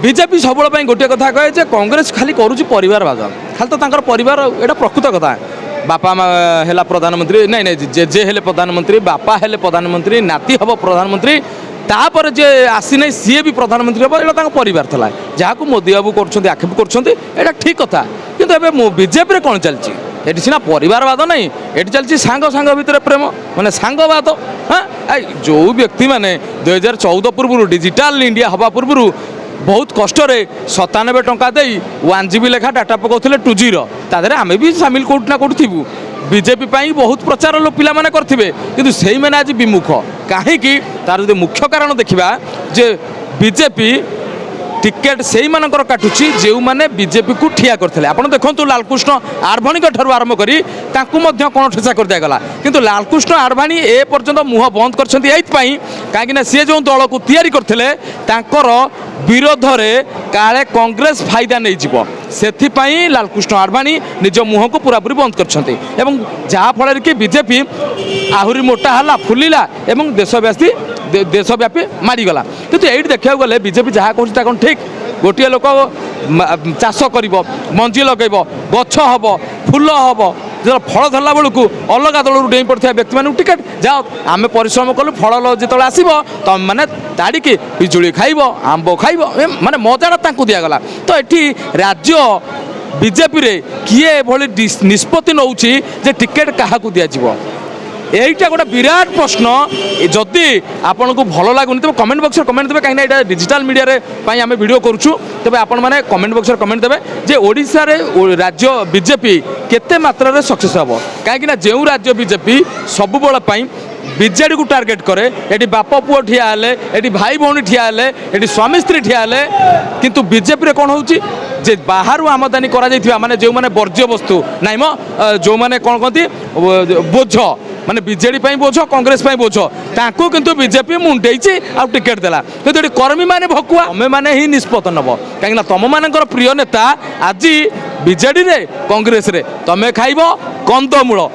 BJP सब गोटे कथा कहे कांग्रेस खाली करुच्ची परिवारवाद खाली तो तांकर परिवार एटा प्रकृत कथा बापा माँ है प्रधानमंत्री नहीं नहीं जेजे हेले प्रधानमंत्री बापा हेले प्रधानमंत्री नाती हम प्रधानमंत्री तापर जे आसी नहीं सी भी प्रधानमंत्री हम यहाँ परिवार था जहाँ मोदी बाबू कर आक्षेप कर ठीक कथा कि बीजेपी कौन चलती ये सीना परिवारवाद नहीं ये चलती सांग सांग भितर प्रेम माने सांगवाद हाँ जो व्यक्ति मैंने 2014 पूर्व डिजिटल इंडिया हवा पूर्व बहुत कष्ट 97 टंका दे 1 GB लेखा डाटा पकाउले 2G तादेह आम भी सामिल कौट ना कौट थी बीजेपी बहुत प्रचार लोग पिला माने करथिबे किंतु सेही माने आज विमुख कहीं तार जो मुख्य कारण देखा जे बीजेपी टिकेट से मानकर काटुची जो मैंने बीजेपी को ठिया करते आप देखो लालकृष्ण आडवाणी ठार आरंभ करी कौन ठेसा कर दिगला किंतु लालकृष्ण आडवाणी ए पर्यंत मुह बंद करपाई कहीं सी जो दल को तैयारी करते विरोध में काले कांग्रेस फायदा नहीं जीव से लालकृष्ण आडवाणी निज मुह को पूरापूरी बंद कर जहाँफल कि बीजेपी आहरी मोटा है फुलिला एवं देशव्यापी मारिगला किंतु ये देखा गले बीजेपी जहाँ कौन ठीक गोटे लोक चाष कर मंजी लगे गछ हम फूल हम जो फल धरला बेलू अलग दल डेई पड़ता व्यक्ति मानक टिकेट जाओ आम परिश्रम कलु फल जो आसब तुम मैंने ताड़िकी पिजुड़ी खाइब आंब खाइब माने मजाटा दिगला तो ये राज्य बीजेपी रे किए भली निष्पत्ति नौ टिकेट क्या दिज्व यहीटा गोटे विराट प्रश्न जदि आपन को भल लगुनि तब कमेंट बॉक्स में कमेंट देवे कहीं डिजिटल मीडिया रे आम वीडियो करूँ तबे आपण मैंने कमेंट बॉक्स में कमेंट देवे जे ओडिशा रे राज्य बीजेपी केते मात्रा सक्सेस हम कहीं जो राज्य बीजेपी सब बेल बीजेडी को टार्गेट करे ये बाप पुओ ठिया हेले ये भाई भौणी ठिया हेले ये स्वामी स्त्री ठिया हेले किंतु बीजेपी रे कौन होची जे बाहर आमदानी करा माने जो माने वर्ज्य वस्तु नाई मो जो माने कौन कहती बोझ माने बीजेडी बोझ कांग्रेस बोझ ताकू किंतु बीजेपी मुंडे आ टिकेट देला किंतु ये कर्मी माने भकुआ आमे माने ही निष्पत्ति नब कहीं तुम मानकर प्रिय नेता आज बीजेडी रे कांग्रेस रे तमे खाइबो कंदमूल।